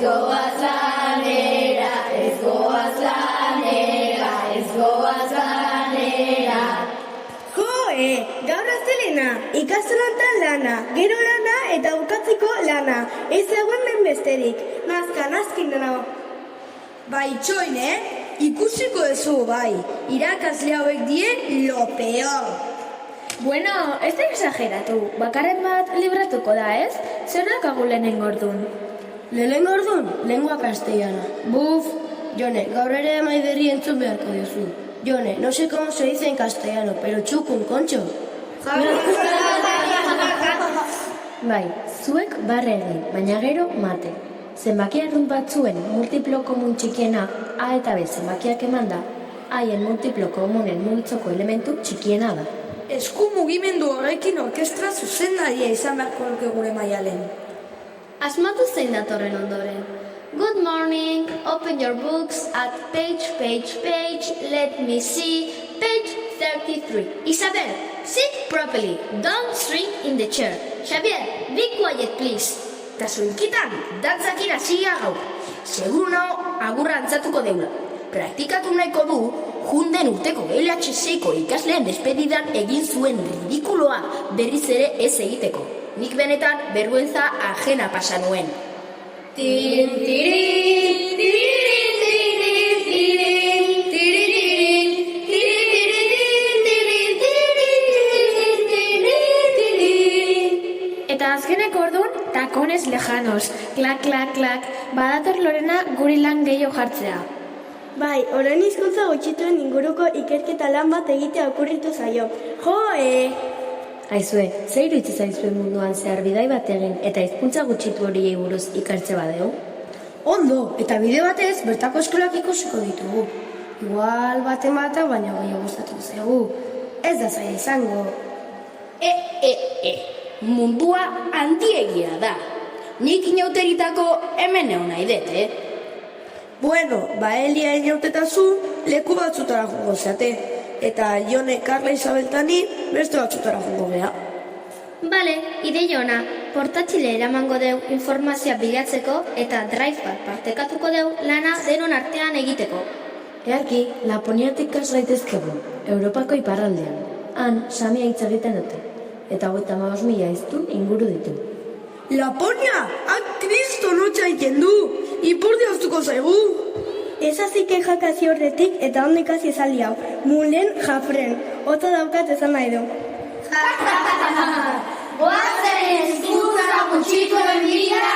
goaz lanera, ez goaz lanera, ez goaz lanera. Gaur astelena, ikastolan lana, gero lana eta bukatzeko lana. Ez dagoen besterik, nazkin dena. Bai, txoin, ikusiko duzu, bai. Irakasle hauek dien lo peor. Bueno, ez da exageratu. Bakarren bat libratuko da, ez? Zer dakagu lehenengo ordun? Lehenengo ordun, lengua castellana. Buf, Jone, gaur ere Maiderri entzun beharko diozu. Jone, no sé cómo se dice en castellano, pero txukun, kontxo. Bai, zuek barre egin, baina gero mate. Zenbaki arrunt batzuen multiplo komun txikiena A eta B zenbakiak emanda, haien multiplo komunen multzoko elementu txikiena da. Esku mugimendu horrekin orkestra zuzendaria izan beharko luke gure Maialen. Asmatu zein datorren ondoren. Good morning, open your books at page, let me see, page 33. Isabel, sit properly, don't shrink in the chair. Xavier, be quiet please. Eta zuinkitan, dantzakin hasia gaur. Seguro agurra antzatuko deula. Praktikatu nahiko du, junden urteko LHC-ko ikasleen despedidan egin zuen ridikuloa berriz ere ez egiteko. Nik benetan berruenza ajena pasa nuen. Tirin, tirin, tirin, tirin, tirin, tirin, tirin. Eta azkeneko ordun, takones lejanos, klak, klak, klak, badator Lorena guri lan gehiago jartzea. Bai, orain hizkuntza gutxituen inguruko ikerketa lan bat egitea okurritu zaio. Aizue, zer iruditzen zaizuen munduan zehar bidai bat egin eta hizkuntza gutxitu horiei buruz ikartze badeu? Ondo, eta bide batez bertako eskolak ikusiko ditugu. Igual baten baina gehiago gustatuko zaigu. Ez da zaila izango. Mundua handiegia da. Nik inauteritako hemen egon nahi dut, Bueno, Elia inautetazu leku batzutara jongo zeate. Eta Jone, Karla, Isabeltani beste batzutara jongo geha. Bale, ideia ona, portatxile eramango deu informazioa bilatzeko eta drive bat partekatuko deu lana denon artean egiteko. Earki, Laponiatik kas gaitezkegu, Europako iparraldean. Han, samia hitz egiten dute. Eta 55.000 hiztun inguru ditu. Laponia! Kristo notxa egiten du! Ipurdi haustuko zaigu! Ez azike jakazi horretik eta ondik hasi esaldi hau. Mulen jafren, hotza daukat esan nahi du. Goazen hizkuntza gutxituen bila!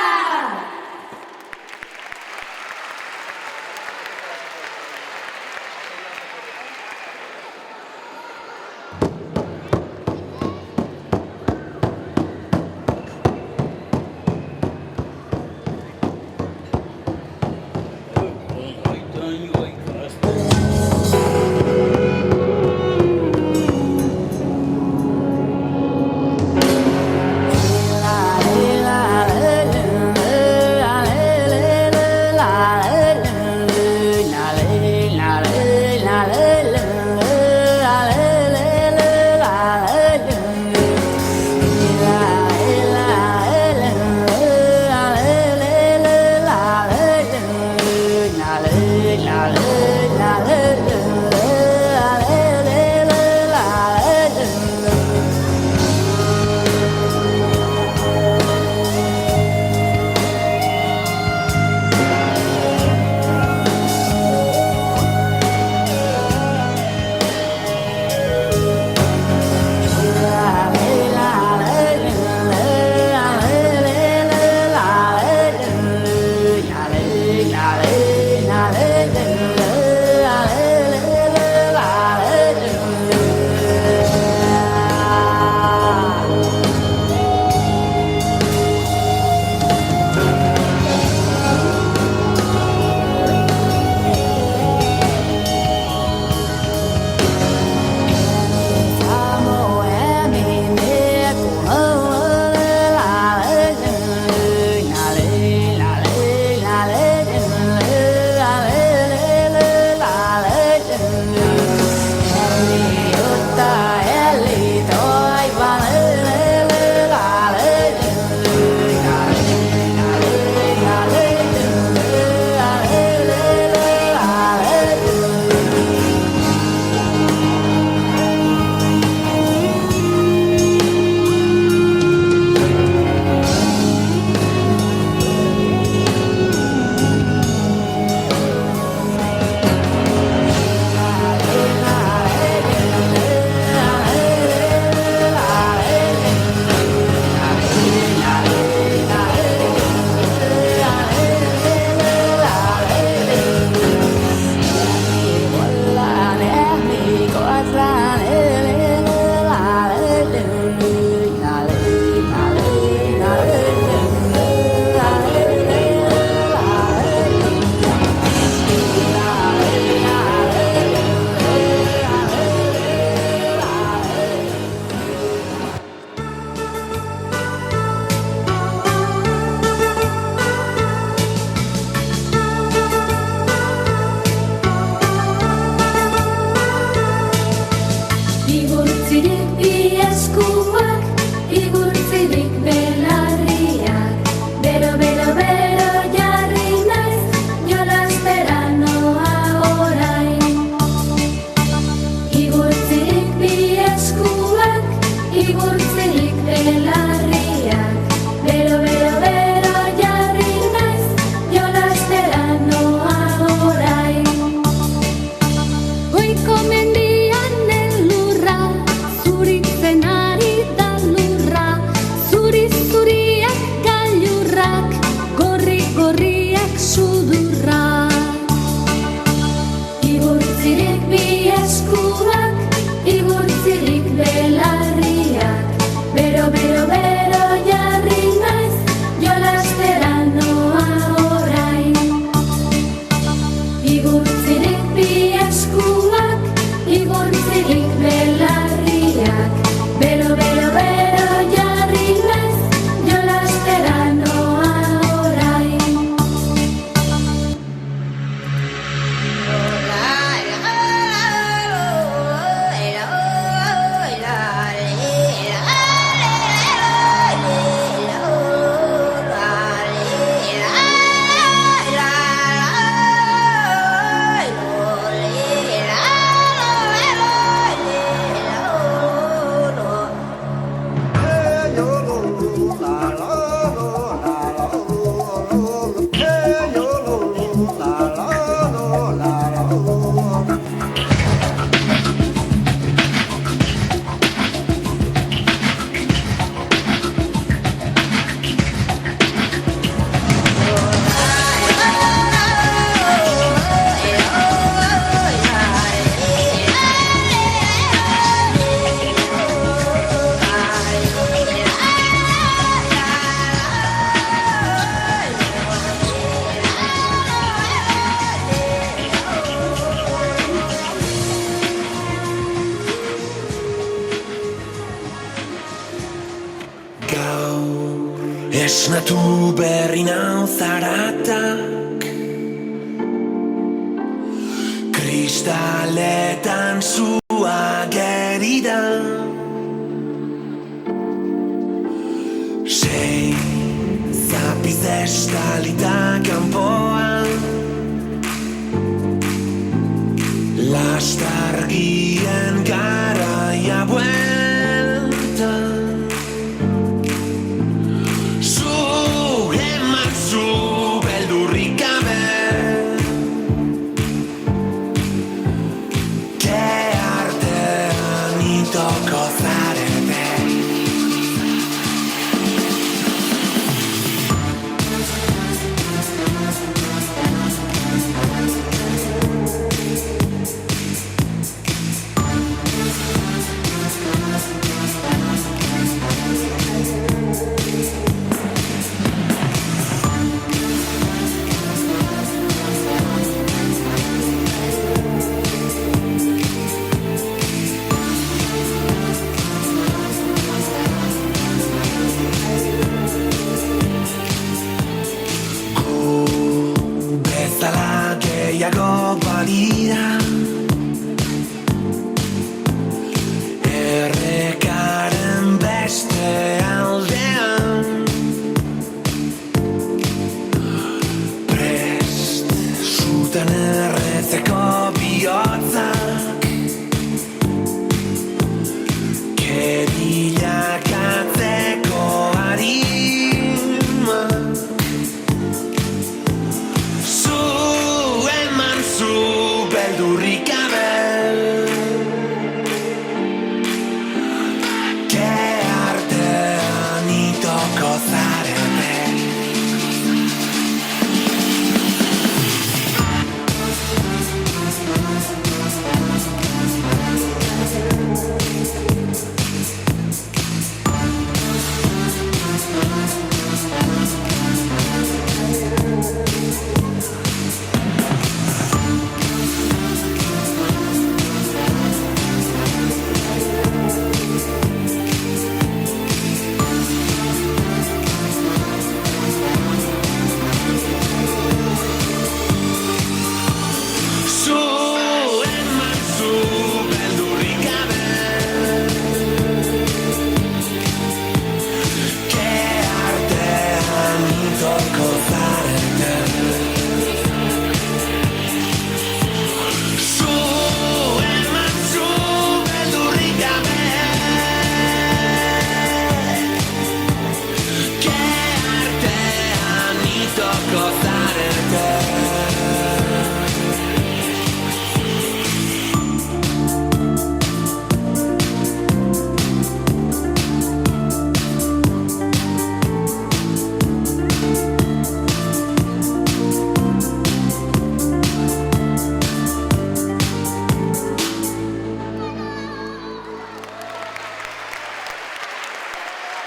belarriak. Bero, bero, bero jarri naiz, jolastera noa orain. Goiko mendian elurra, zuritzen ari da lurra, zuri-zuriak gailurrak, gorri-gorriak sudurra. Igurtzirik bi eskuak, igurtzirik belarriak. Bero, bero, bero jarri naiz, jolastera noa orain. Igurtzirik bi eskuak, igurtzirik belarriak. Bero, bero, bero jarri naiz, jolastera noa orain. Esnatu berri nau zaratak, kristaletan zua geri da. Sei zapiz estalita kanpoan, lastargien garaia bueltan. Beldurrik gabe, ke artean itoko zarete.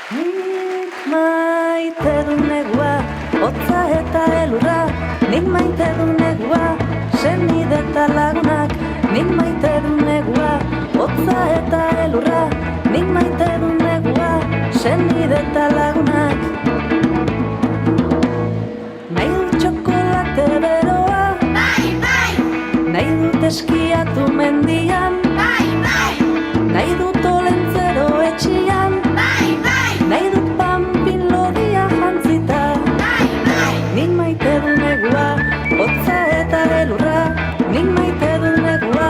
Nik maite du negua, hotza eta elurra. Nik maite du negua, senide eta lagunak. Nik maite du negua, hotza eta elurra. Nik maite du negua, senide eta lagunak. Nahi dut txokolate beroa, nahi dut eskiatu mendian, nahi dut olentzero etxian, nahi dut panpin lodia jantzita. Nik maite du negua, hotza eta elurra. Nik maite du negua,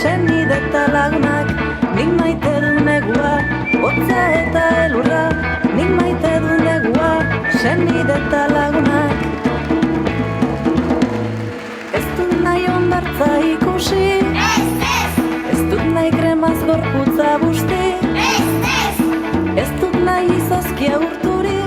senide eta lagunak. Nik maite du negua, hotza eta elurra. Nik maite du negua, senide eta lagunak. Ez dut nahi hondartza ikusi, ez dut nahi kremaz gorputza busti, ez dut nahi izozkia urturik.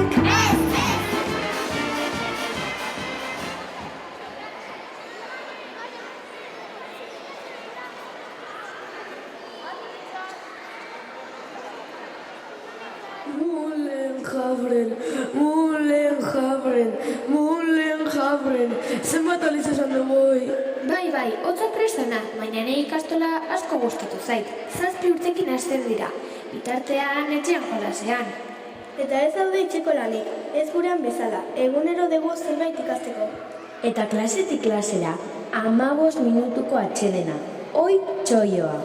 Mulen jabren, zenbat aliz esan dugu. Bai, hotza prestana, baina nire ikastola asko gustitu zait. 7 urtekin hasten dira, bitartean etxean jolasean. Eta ez daude etxeko lanik, ez gurean bezala, egunero dugu zerbait ikasteko. Eta klasetik klasera, 15 minutuko atsedena. Hoi txoioa.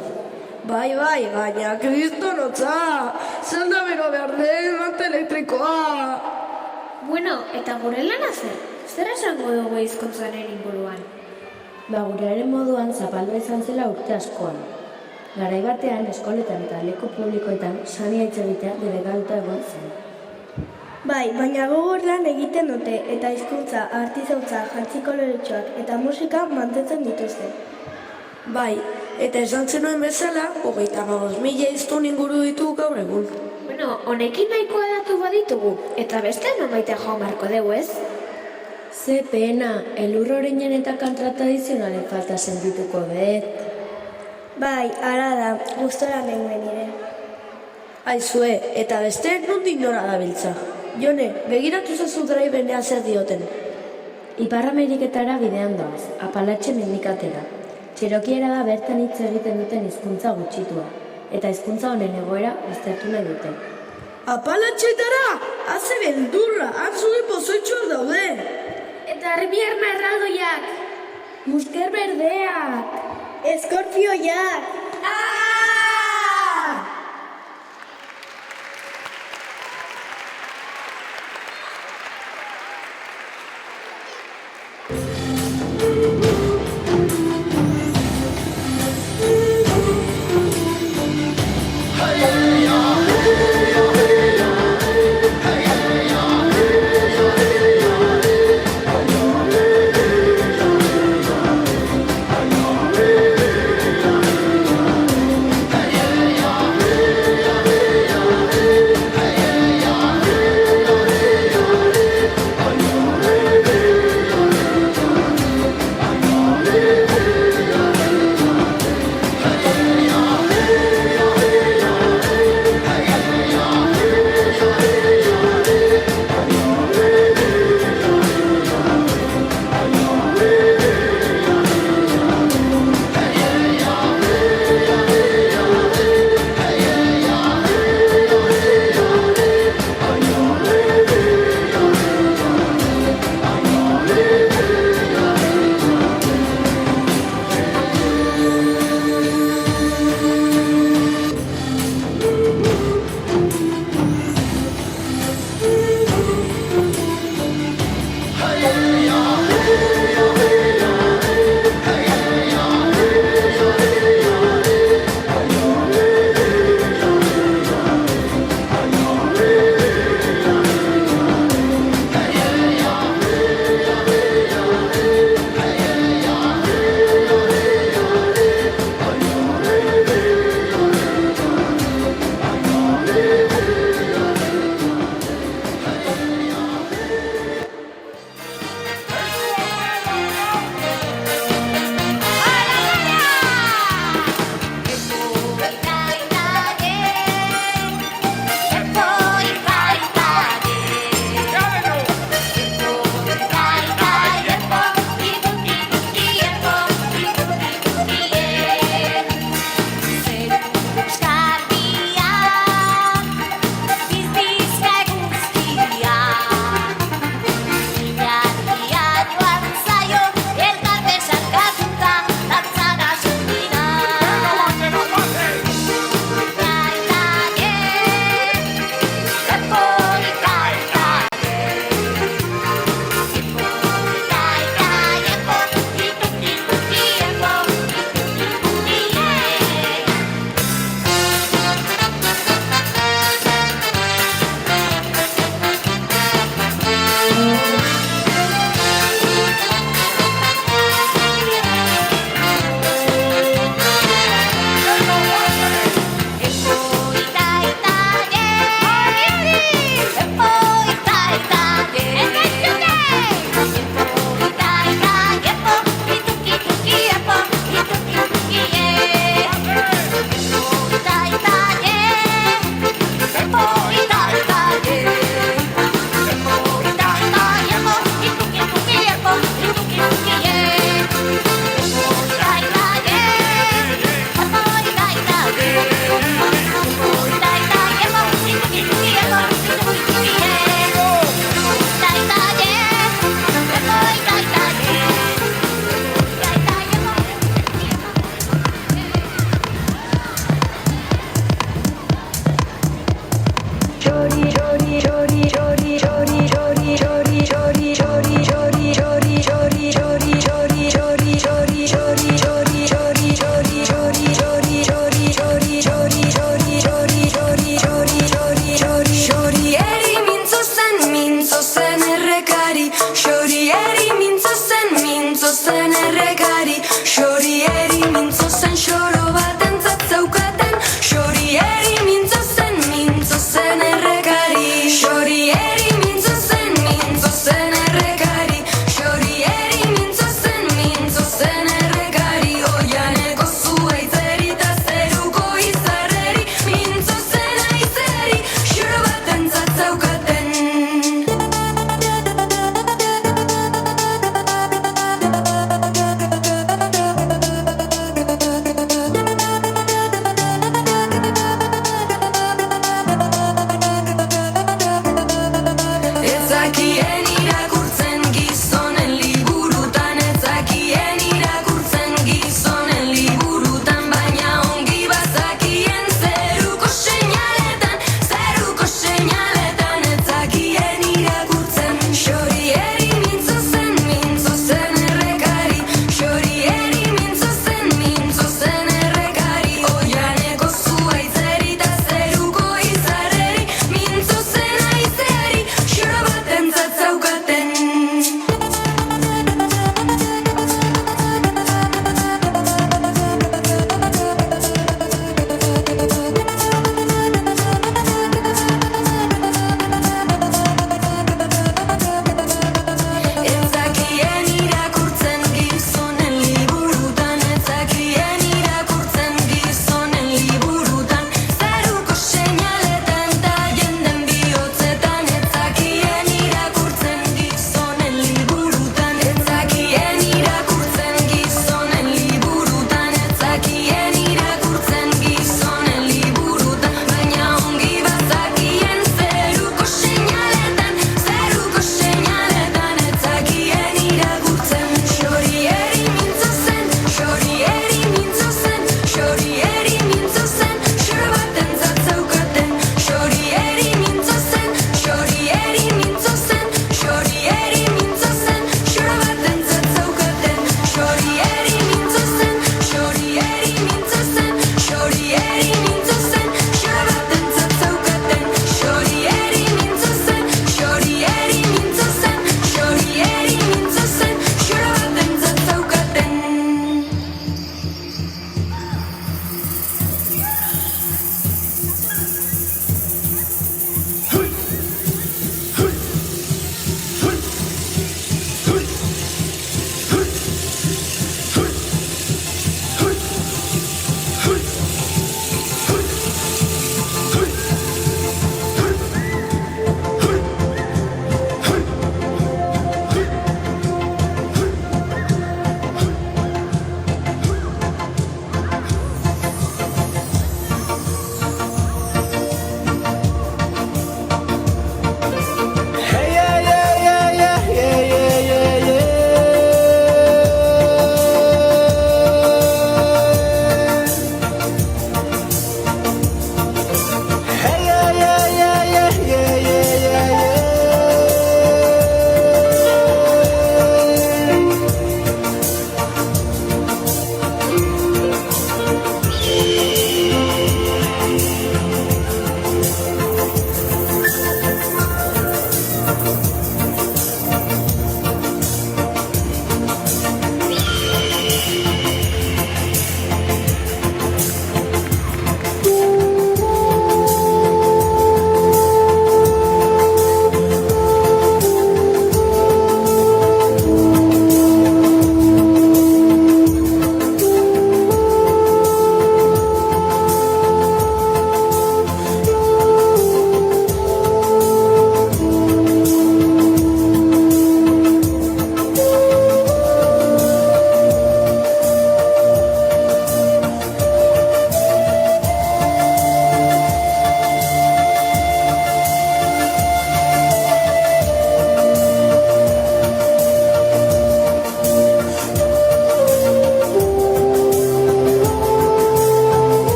Bai, baina kriston hotza. Zer da bero behar den mante elektrikoa. Bueno, eta gure lana zer? Zer esango dugu hizkuntzaren inguruan? Gurearen moduan zapaldua izan zela urte askoan. Garai batean, eskoletan eta leku publikoetan sania hitz egitea delegatuta egon zen. Bai, baina gogor lan egiten dute eta hizkuntza, artizautza, jantzi koloretsuak eta musika mantentzen dituzte. Bai, eta esan zenuen bezala, 35.000 hiztun inguru ditu gaur egun. Bueno, honekin nahikoa datu baditugu, eta beste nonbaitea joan beharko dugu, ez? Ze pena, elur orinen eta kantra tradizionalen falta sentituko dut. Bai, ara da, gustora nengoen nire. Aizue, eta beste nondik nora dabiltza. Jone, begiratu zazu draibenean zer dioten. Ipar Ameriketara bidean doaz, Apalatxe mendikatera. Txerokiera da bertan hitz egiten duten hizkuntza gutxitua, eta hizkuntza honen egoera aztertu nahi dute. Apalatxetara! Haze beldurra, hantzuen pozoitxuak daude! Eta arbierna erraldoiak! Musker berdeak! Eskorpioiak!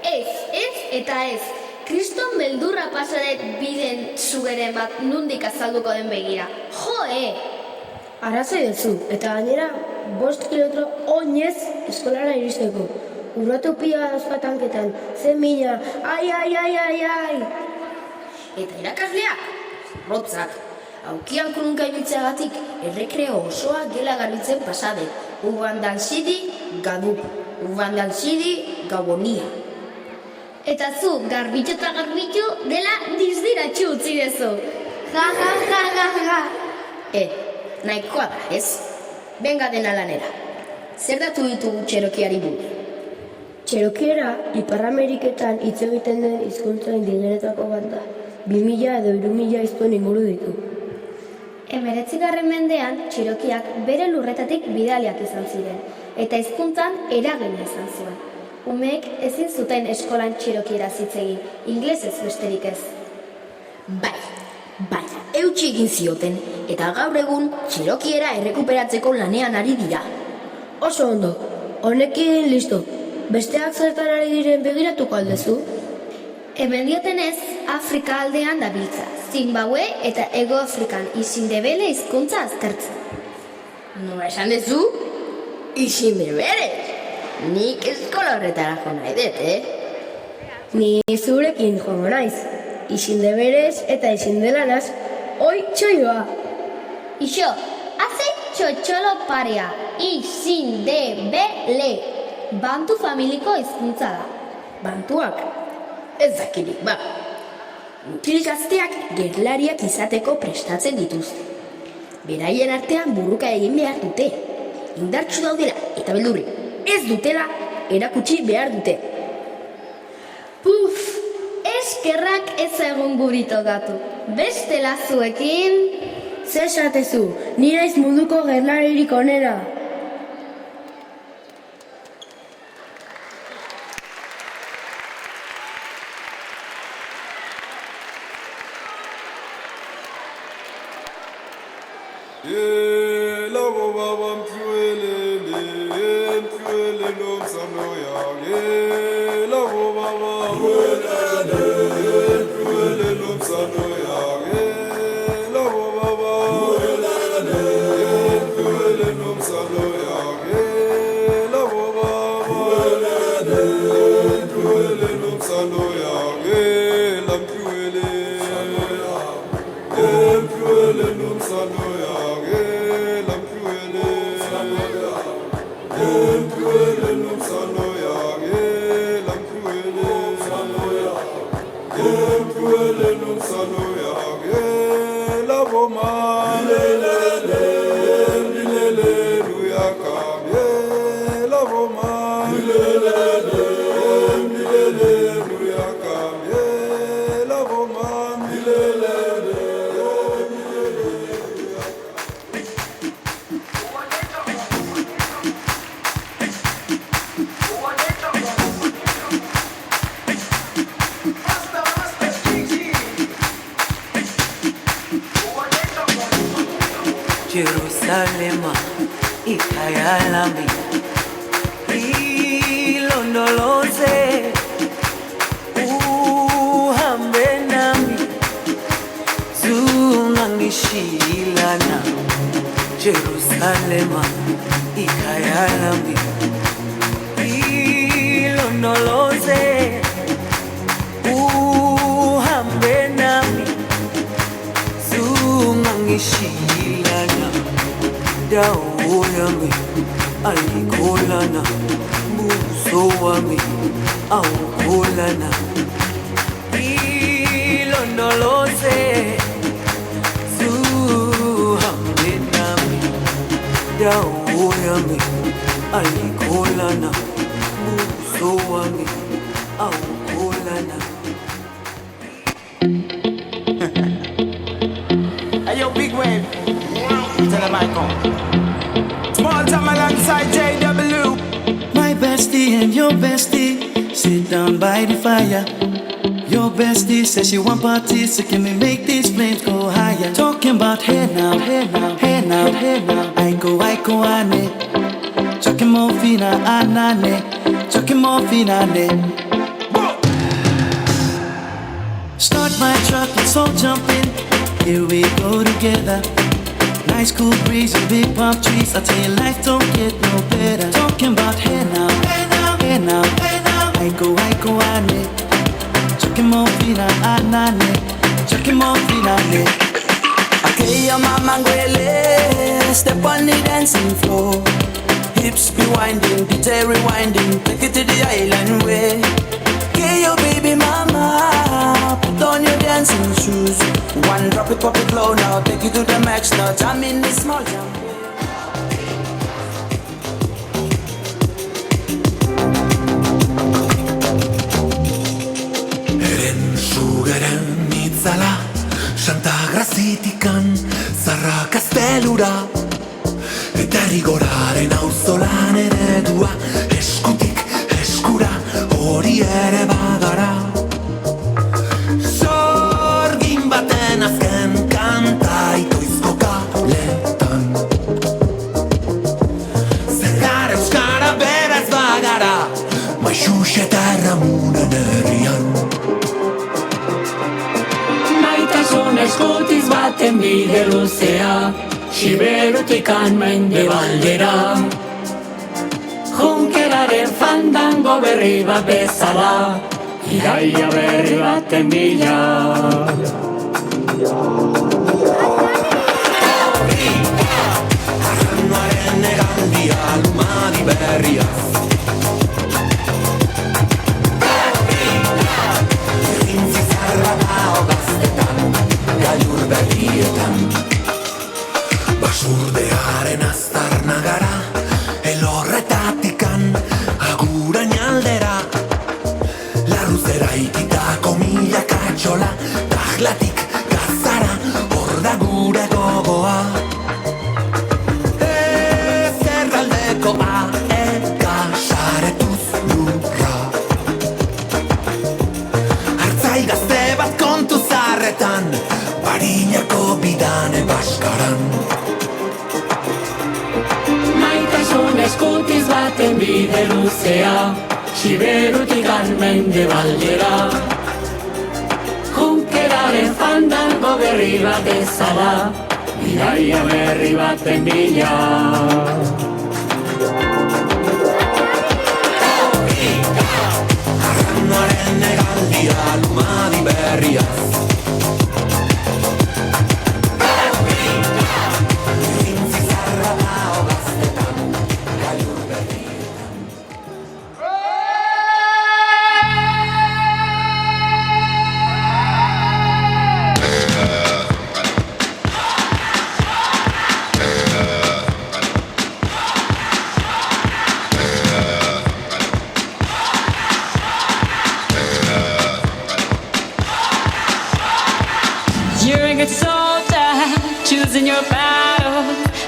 ez eta ez. Kriston beldurra pasadet biden zugeren bat nundik azalduko den begira. Jo, Arrazoi duzu, eta gainera 5 kilometro oinez eskolara iristeko. Urratu pila dauzkatanketan, zen mina, ai. Eta irakasleak, rotzak, aukian kurunka ibiltzeagatik errekreo osoa gela garbitzen pasade. Ubandan zidi, gadup. Ubandan zidi, gabonia. Eta zu, garbitu eta garbitu dela dizdiratxu utzi dezu. Ja. Nahikoa da, ez? Benga dena lanera. Zer datu ditugu Txerokiari buruz? Txerokiera, Ipar Ameriketan hitz egiten den hizkuntza indigenetako bat da. 2000 edo 3000 hiztun inguru ditu. 19. mendean, Txerokiak bere lurretatik bidaliak izan ziren, eta hizkuntzan eragina izan zuen. Umeek ezin zuten eskolan Txerokiera hitz egin, ingelesez besterik ez. Bai, eutsi egin zioten, eta gaur egun Txerokiera errekuperatzeko lanean ari dira. Oso ondo, honekin listo. Besteak zertan ari diren begiratuko aldezu? Hemen diotenez, Afrika aldean dabiltza, Zimbabue eta Ego Afrikan Isindebele hizkuntza aztertzen. Nola esan dezu? Isindebele! Nik eskola horretara jo nahi dut, Ni zurekin joango naiz. Isindeberez eta isindelanaz, oi txoioa. Ixo, haze txotxolo parea, Isindebele. Bantu familiko hizkuntza da. Bantuak? Ez dakirik, Mutil gazteak gerlariak izateko prestatzen dituzte. Beraien artean burruka egin behar dute. Indartsu daudela eta beldurri. Ez dutela erakutsi behar dute. Puf, eskerrak ez egun guri tokatu. Bestela zuekin... Zer esatezu, ni naiz munduko gerlaririk onena. Jerusalema ikhaya lami ilondoloze uhambe nami zungangishilana Jerusalema ikhaya lami ilondoloze uhambe nami zungangishilana dawo yami ayikholana buso wami awukholana ilondoloze zuhambe nami dawo yami ayikholana buso wami awukholana. Ayo, big wave. Tell them I come. Small time alongside JW. My bestie and your bestie sit down by the fire. Your bestie says she want parties, so can we make these flames go higher? Talking about hey now, hey now, hey now, hey now. Aiko ane. Chucking more fina anane. Chucking more fina ne. truck, let's all jump in. Here we go together. Nice cool breeze and big palm trees. I tell you, life don't get no better. Talking about hey now, hey now, hey now, hey now. Aiko, ane. Chakimo fina, anane. Chakimo fina, ne. Okay, your mama ngwele. Step on the dancing floor. Hips be winding, DJ rewinding. Take it to the island way. Okay, your baby mama. Put on your dancing shoes. One drop it, pop it low now. Take it to the max now. Jam in the small jam. Eren sugaren itzala, Santa Grazitikan, Zarra Kastelura, eta rigoraren auzolan eredua, eskutik eskura, hori ere bagara. Sorgin baten azken kanta itoizko kaletan, zergar euskara beraz bagara, Maixux eta Ramunen herrian. Maitasun eskutiz baten bide luzea, Siberutikan mendebaldera. Junkeraren fandango berri bat bezala, iraia berri baten bila. Arranaren egaldia lumadi berriaz. Gailur berrietan Basurdearen aztarna gara Elorretatikan Agurain aldera Larruzera ikitako milaka txola Tajlatik gazara Hor da gure gogoa Zerraldeko aeka Saretuz lurra Artzai gazte bat kontu zarretan Barinako bidane baskaran. Maitasun eskutiz baten bide luzea, Siberutikan mendebaldera. Junkeraren fandango berri bat bezala, iraia berri baten bila. Arranaren egaldia lumadi berriaz. Choosing your battle,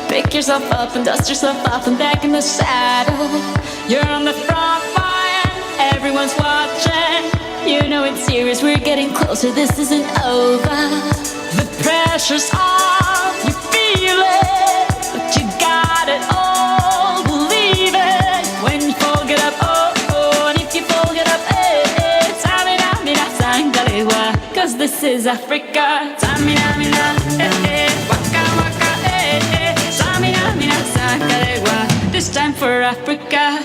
pick yourself up and dust yourself off and back in the saddle. You're on the front line, everyone's watching. You know it's serious, we're getting closer, this isn't over. The pressure's on, you feel it, but you got it all, believe it. When you fall, get up, oh, oh, and if you fall, get up, eh, Tamina, mina, sangalewa, cause this is Africa. Tamina, mina, eh, this time for Africa.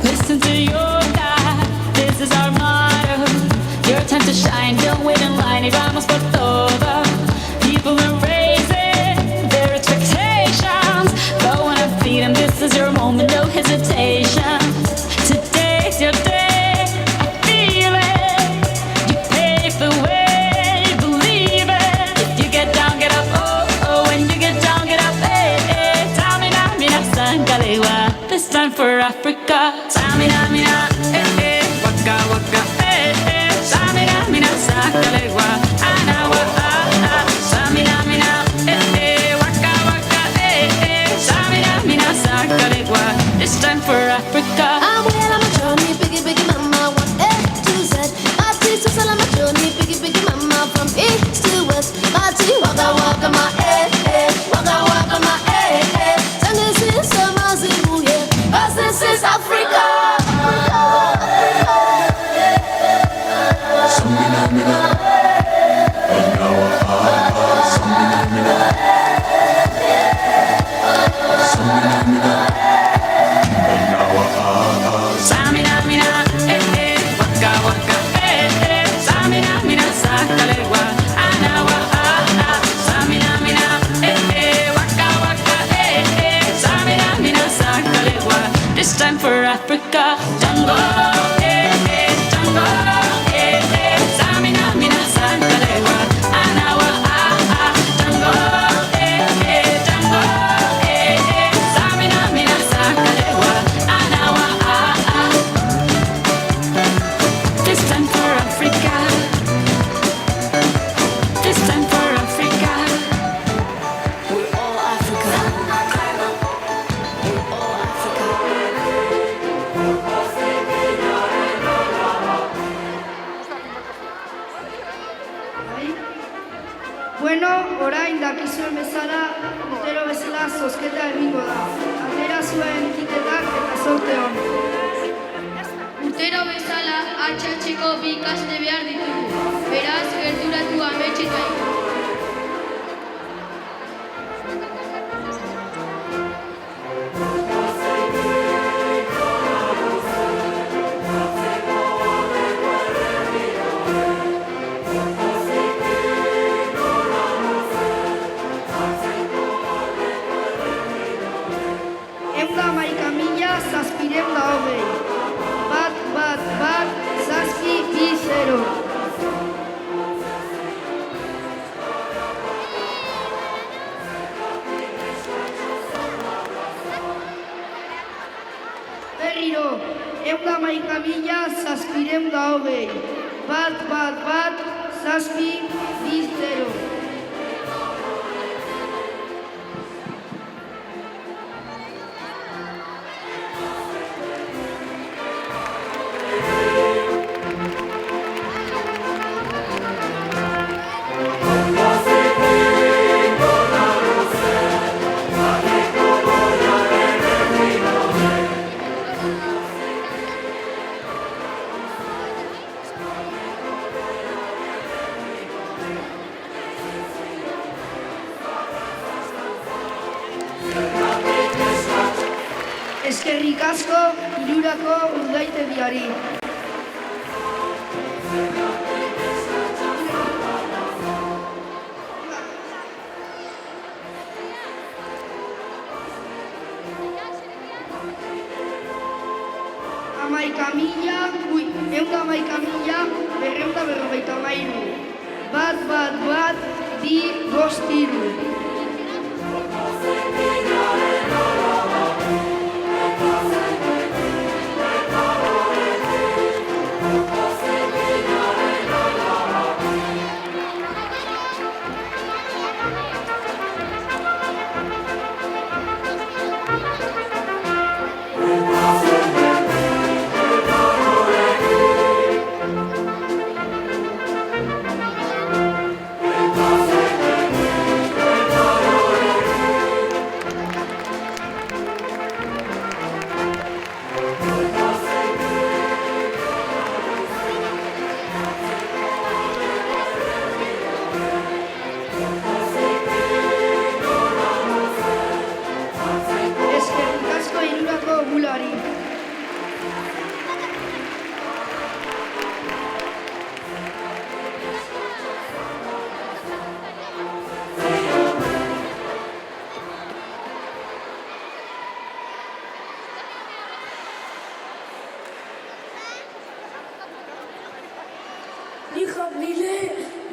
Listen to your God, this is our motto. Your time to shine, don't wait in line, y vamos por todo. People are raising their expectations. Go on and feed them, this is your moment, no hesitation. Today's your day, I feel it. You pave the way, believe it. If you get down, get up, oh, oh. When you get down, get up, eh, eh. Tamina, mina, sangalewa. This time for Africa. Tamina, mina, eh, eh. Waka, waka, eh, eh. Tamina, mina, sangalewa. Anawa, ah, ah. Tamina, mina, eh, eh. Waka, waka, eh, eh. Tamina, mina, sangalewa. This time for Africa. I'm well on my journey, biggie, biggie, mama, 1 A to Z. My teacher's all on my journey, biggie, biggie, mama, from E Bueno, orain dakizuen bezala, urtero bezala zozketa egingo da. Atera zuen tiketak eta zorte hon. Urtero bezala, HHko bi ikasle behar ditugu. Beraz, gerturatu ametxetai. Berriro, 111.720. Bat, 720. Eskerrik asko hirurako urdaitegiari. Bat, 253.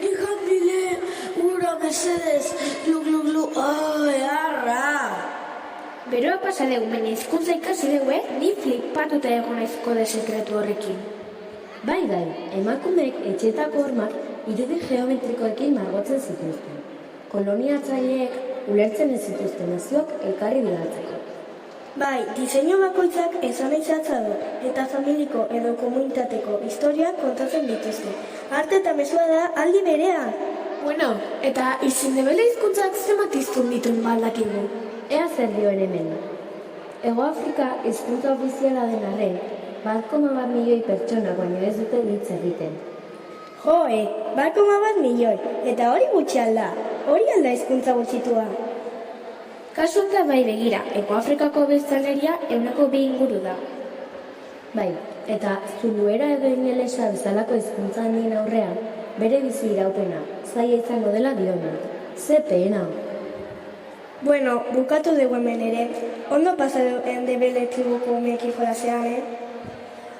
Nijamile, ura mesedez, glu, arra. Beroa pasadegu, baina hizkuntza ikasi dugu, ni flipatuta egon naizko de sekretu horrekin. Bai, emakumeek etxetako hormak irudi geometrikoekin margotzen zituzten. Koloniatzaileek ulertzen ez zituzten nazioak elkarri bidaltzeko. Bai, diseinu bakoitzak esanaitzatza du, eta familiko edo komunitateko historiak kontatzen dituzte. Arte eta mesua da aldi berean. Bueno, eta izindebele hizkuntzak zenbat hiztun dituen baldakigu. Ea zer dioen hemen. Hego Afrika hizkuntza ofiziala den arren, 1,1 milioi pertsona baino ez dute hitz egiten. 1,1 milioi, eta hori gutxi alda. Hori alda hizkuntza gutxitua. Kasu honetan bai begira, Hego Afrikako biztanleria 2% inguru da. Bai, eta zuluera edo ingelesa bezalako hizkuntza handien aurrean, bere bizi iraupena, zaila izango dela dionak. Ze pena. Bueno, bukatu dugu hemen ere. Ondo pasatu endebele tribuko umeki jolasean,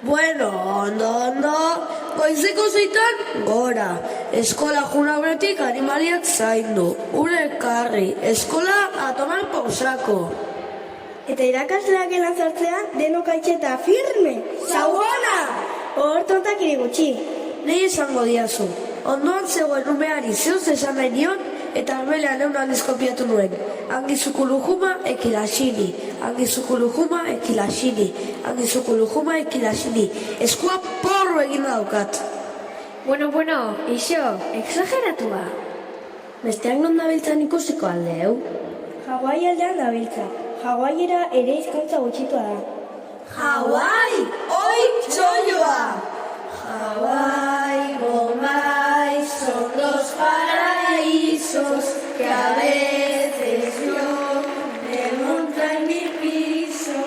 Bueno, ondo, goizeko zeitan, gora. Eskola juna horretik animaliak zaindu. Ure ekarri, eskola a tomar pausako. Eta irakasleak gelan zartzean, denok aitxeta firme! Zaugona! Hortontak irigutxi. Nei esango diazu. Ondoan zegoen umeari zehoz esan nahi nion, eta arbelean eun aldiz kopiatu nuen. Angizukuluhuma ekilasini, angizukuluhuma ekilasini, angizukuluhuma ekilasini. Eskua porro egin daukat. Bueno, iso, exageratua. Besteak non dabiltzan ikusiko aldeu? Hawaii aldean dabiltza. Hawaiiera ere hizkuntza gutxitua da. Hawaii! Oi, txoioa! Hawái, Bombay son dos paraísos que a veces yo me monto en mi piso.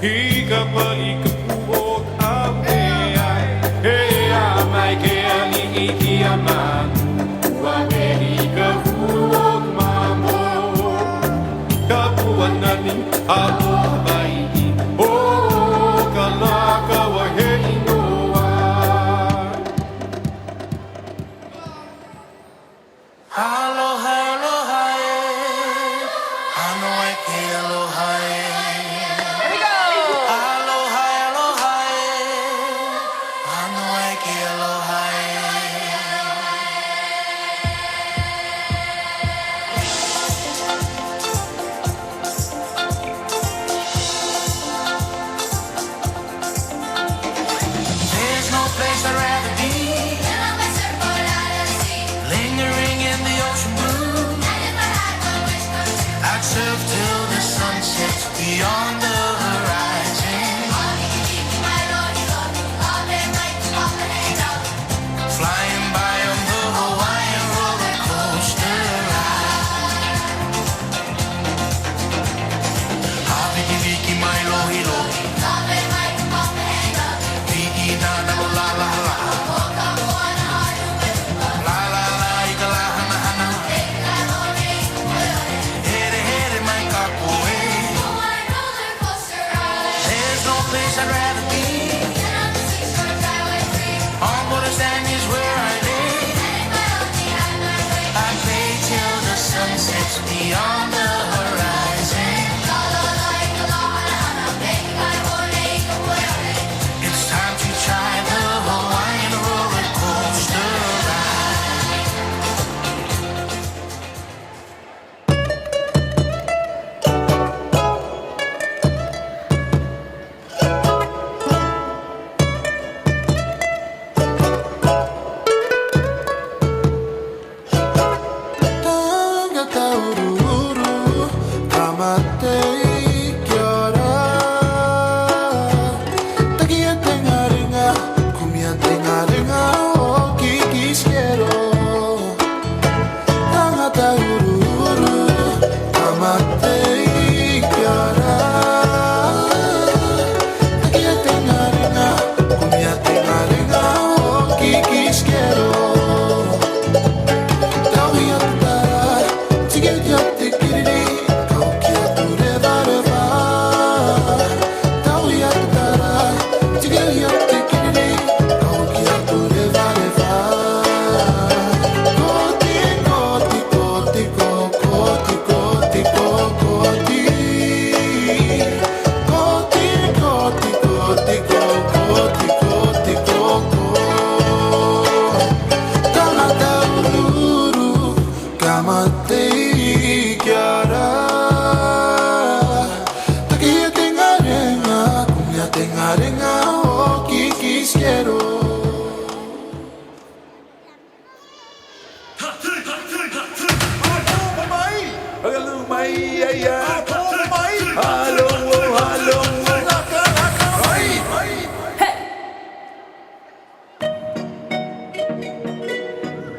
Tico,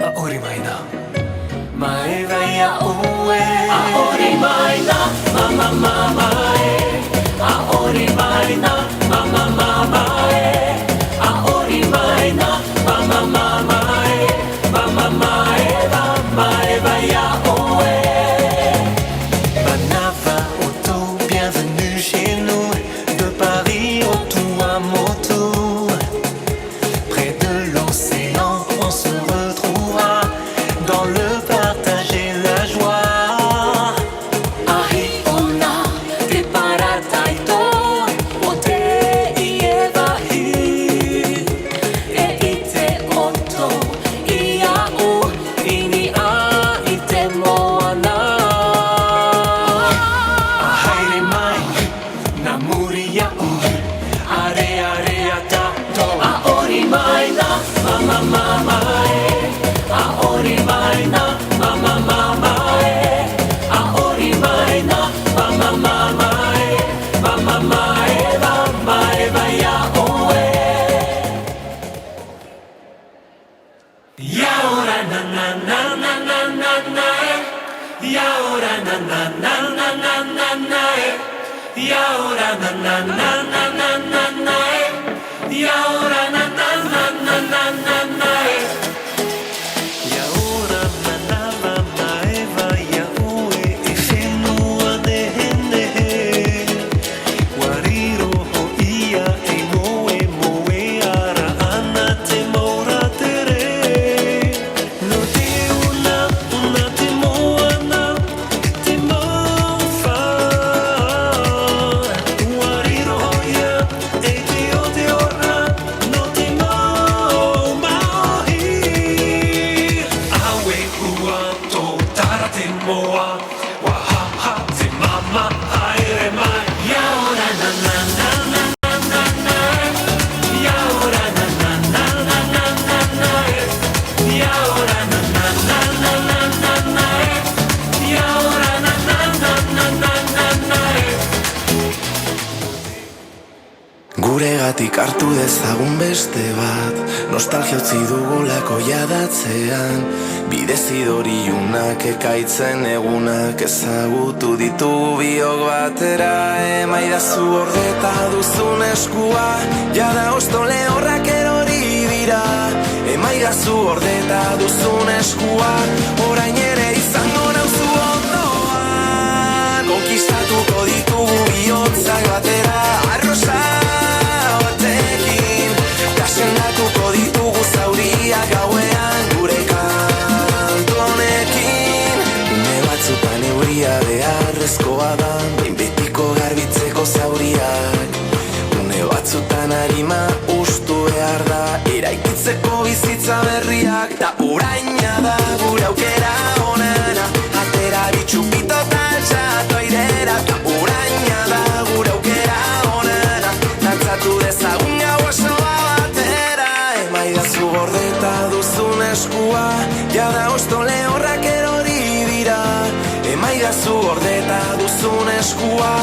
Ahori maina Maeva ya ue Ahori maina Mama mama Ahori maina Mama mama Ahori maina Mama mama Mama maeva ya ue Banava auto bienvenue chez nous De Paris au Tuamotu Près de l'océan on se retrouvera dans le partage et la joie. Ahikuna te parataito o te ievahi e ite oto iau ini a ite moana. Ahaere mai na muri iau are atato aori mai na mama mama Ahori maina, mama mama Ahori maina, mama mama Mama maeva ya oe Ya ora na na na na na na na Ya ora na na na na na na na Ya ora na na na na na na na Ya ora na na na na na na na Guregatik hartu dezagun beste bat Nostalgia utzi dugulako jadatzean Bidezidoriunak ekaitzen egunak Ezagutu ditugu biok batera Emaidazu ordeta duzun eskua Jada osto lehorrak erori dira Emaidazu ordeta duzun eskua Orain ere izango nauzu ondoan Konkistatuko ditugu bihotzak batera Arrosa Senatuko ditugu zauriak gauean gure kantonekin Une batzutan euria beharrezkoa da Behin betiko garbitzeko zauriak Une batzutan harima ustu behar da Eraikitzeko bizitza berriak Ta uraina da gure aukera onena Atera bitxupito taltxatu airera Ta uraina da gure aukera onena Dantzatu dezagun gau osoa Emaidazu gordeta duzun eskua Jada osto lehorrak erori dira Emaidazu gordeta duzun eskua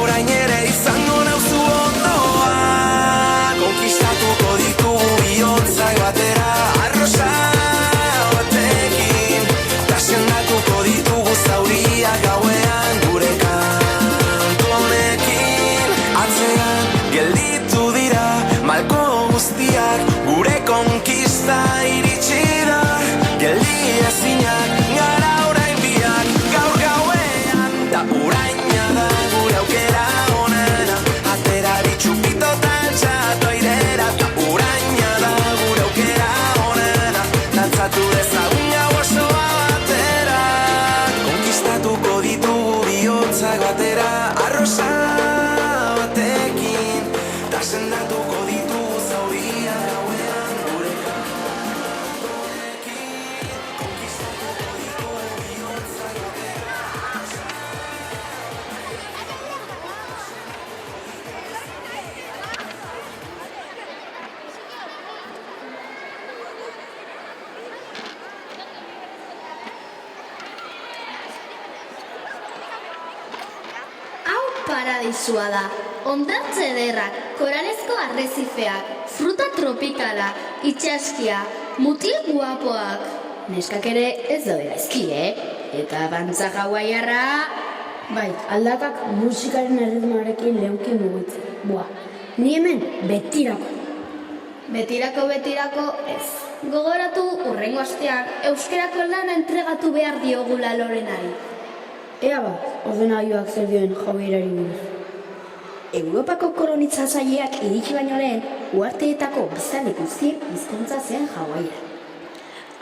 Orain ere izango nauzu ondoan Konkistatuko ditugu bihotzak batera Arrosa batekin Ta sendatuko ditugu zauriak gauean gure kantonekin Atzean gelditu dira malko guztiak Gure konkista iritsi da Geldi ezinak gara orain biak Gaur gauean Ta uraina da gure aukera onena Atera paradisua da. Hondartza ederrak, koralezko arrezifeak, fruta tropikala, itxaskia, mutil guapoak. Neskak ere ez daude gaizki, Eta bantza hawaiarra... Bai, aldakak musikaren erritmoarekin leunki mugitzen. Buah, ni hemen betirako. Betirako ez. Gogoratu urrengo astean euskerako lana entregatu behar diogula Lorenari. Ea ba, ordenagailuak zer dioen Javierari buruz. Europako kolonizatzaileak iriki baino lehen, uharteetako biztanle guztien hizkuntza zen hawaiera.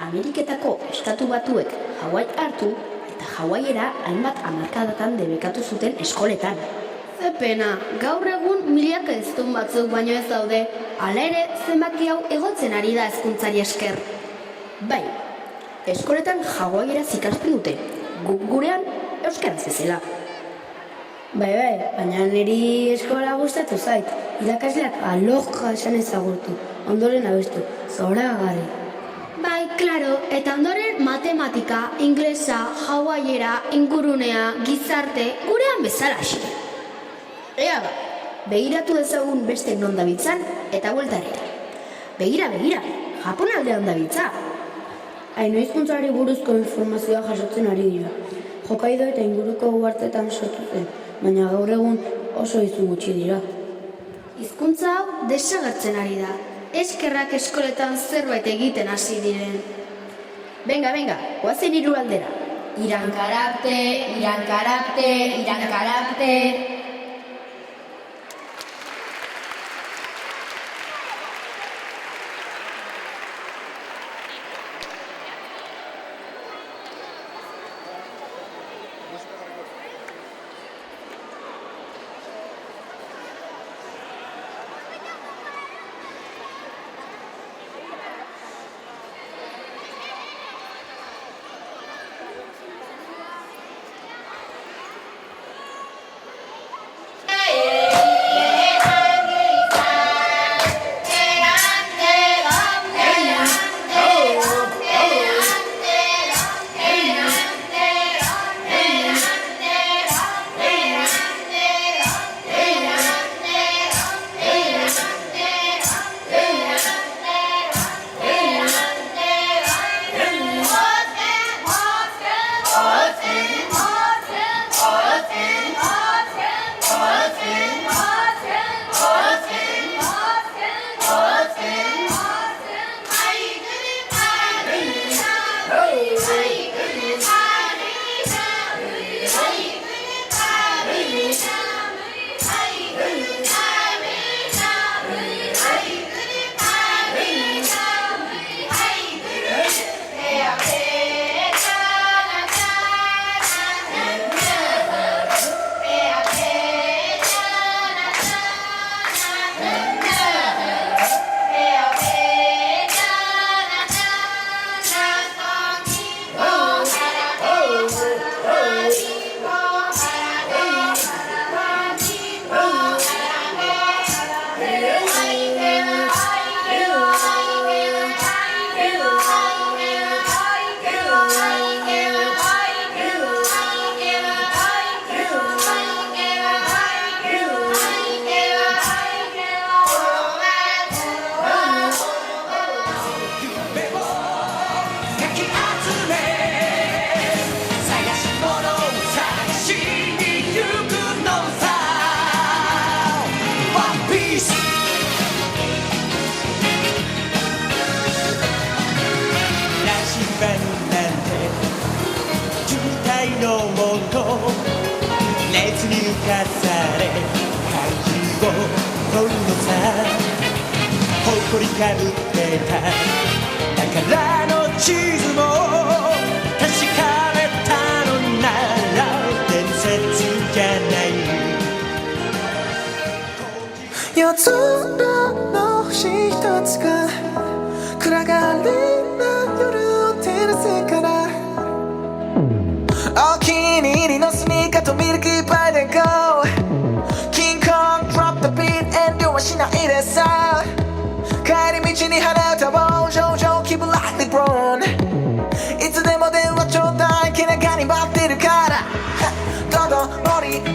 Ameriketako estatu batuek Hawaii hartu eta hawaiera hainbat hamarkadatan debekatu zuten eskoletan. Ze pena, gaur egun milaka hiztun batzuk baino ez daude, hala ere zenbaki hau igotzen ari da hezkuntzari esker. Bai, eskoletan hawaiera ikasten dute, guk gurean euskaraz bezala. Bai, baina niri eskola gustatu zait. Irakasleak aloha esan ezagurtu, ondoren abestu, zoragarri. Bai, klaro, eta ondoren matematika, inglesa, hawaiera, ingurunea, gizarte, gurean bezala hasi. Ea ba, begiratu dezagun beste non dabitzan eta bueltarera. Begira, Japon aldean dabiltza. Haino hizkuntzari buruzko informazioa jasotzen ari dira. Hokkaido eta inguruko uhartetan sortu zen, baina gaur egun oso hiztun gutxi dira. Hizkuntza hau desagertzen ari da. Eskerrak eskoletan zerbait egiten hasi diren. Venga, goazen hiru aldera. Irankararte.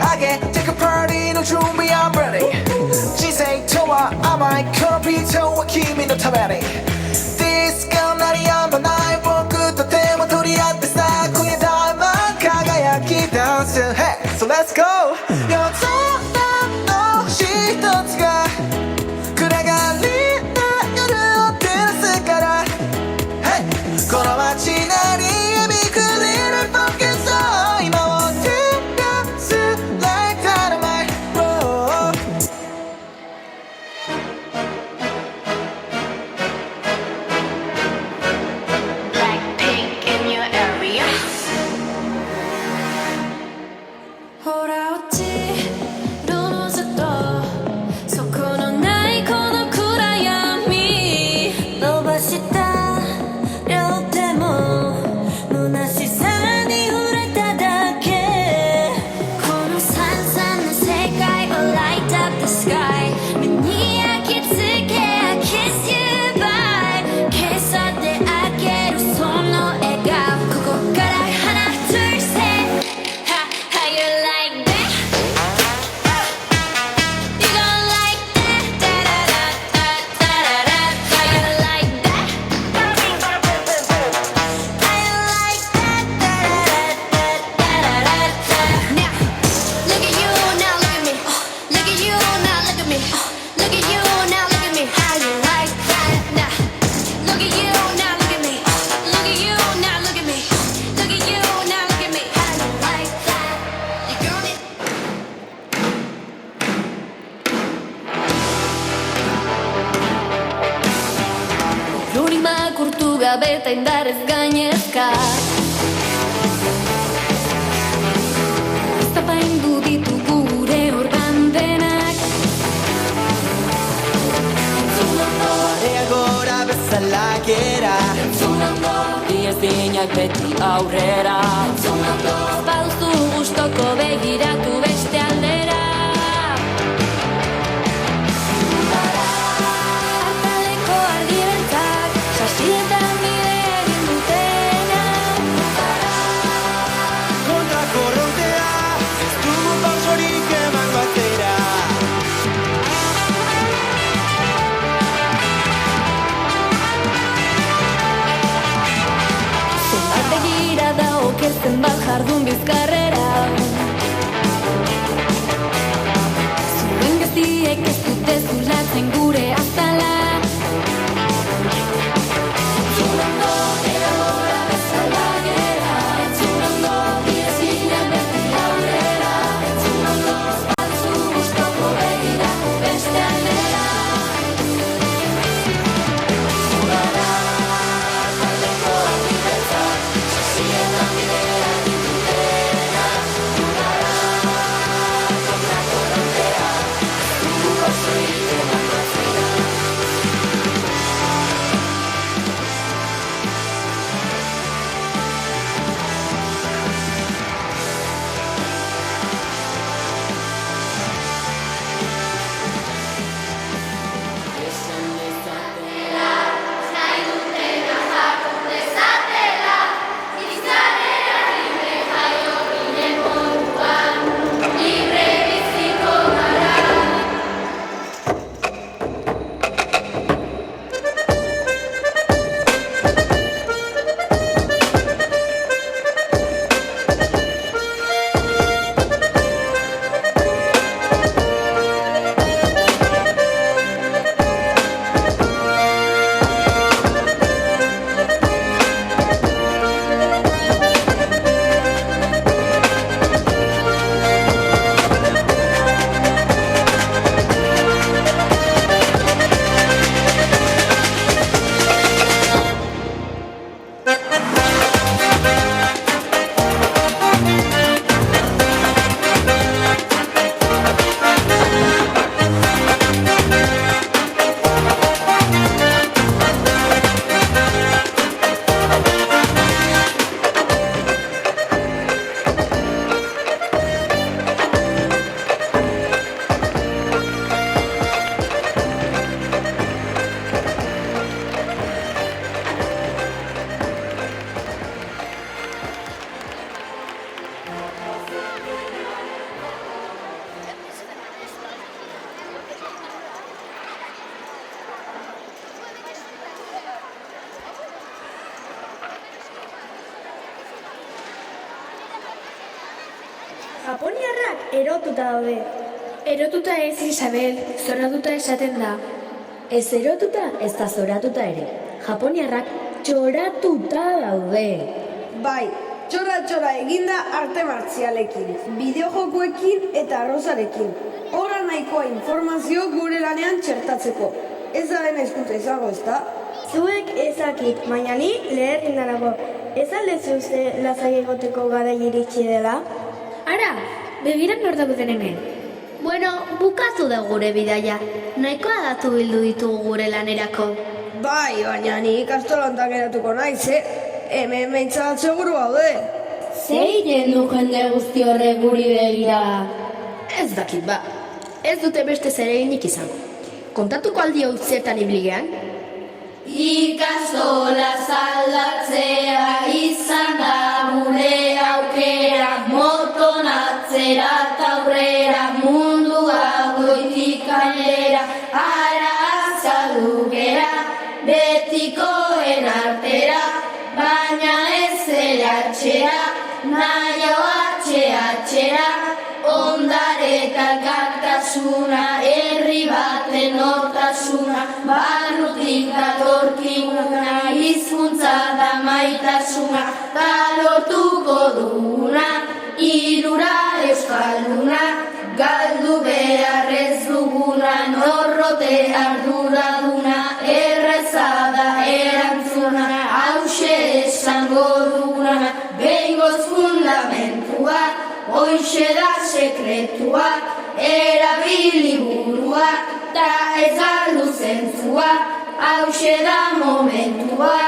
I can take a party no 준비 I'm ready人生とは甘いこのビートは君のためにディスコ鳴りやまない僕と手も取り合ってさ今夜ダイマン輝きダンス Hey so let's go 夜空の一つが暗がりな夜を照らすから Hey この街なりEta indarrez gainezka Zapaindu ditu gure orban denak Marea gora bezala gera Diezinak beti aurrera Baduzu gustoko begiratu beste aldera Ataleko argirentzak Sasietan Okertzen bat jardun bizkarrera Zuen gaztiek ez dute zulatzen gure azala Entzunando ere gora bezala gera Entzunando biezinak beti aurrera Entzunando baduzu gustoko begiratu beste aldera Zugara taldeko argirentzak Sasietan bidea ditutena Zugara kontrako rontea Dugu osoik emango zira Japoniarrak erotuta daude. Erotuta ez, Isabel, zoratuta esaten da. Ez erotuta, ez da zoratuta ere. Japoniarrak txoratuta daude. Bai, txora eginda arte martzialekin, bideojokoekin eta arrozarekin. Hora nahikoa informazio gure lanean txertatzeko. Ez da dena hizkuntza izango, ezta? Zuek ezakit, baina ni leherrin darago. Ez aldezu uste lazai egoteko gara iritsi dela? Ara, begiran nor dauden hemen. Bueno, bukatu da gure bidaia. Nahikoa datu bildu ditugu gure lanerako. Bai, baina ni ikastolantan geratuko naiz, hemen behintzat seguru gaude. Zeiten du jende guzti horrek guri begira. Ez dakit ba, ez dute beste zereginik izango. Kontatuko aldi hau zertan ibligean? Ikastola aldatzea izan da gure aukera, moton atzera eta aurrera, mundua goitik kanera, ara azaldu gera, betikoen artera, baina ez zelatxera, nahi hau atxera, ondare eta elkartasuna, herri baten nortasuna, barrutik datorkiguna, hizkuntza da maitasuna, ta lortuko duguna, hirura euskalduna, galdu behar ez duguna, norrote arduraduna, erreza da erantzuna, hause esango duguna, behingoz fundamentua, hoixe da sekretua, erabili burua, ta ez galdu zentzua, hause da momentua.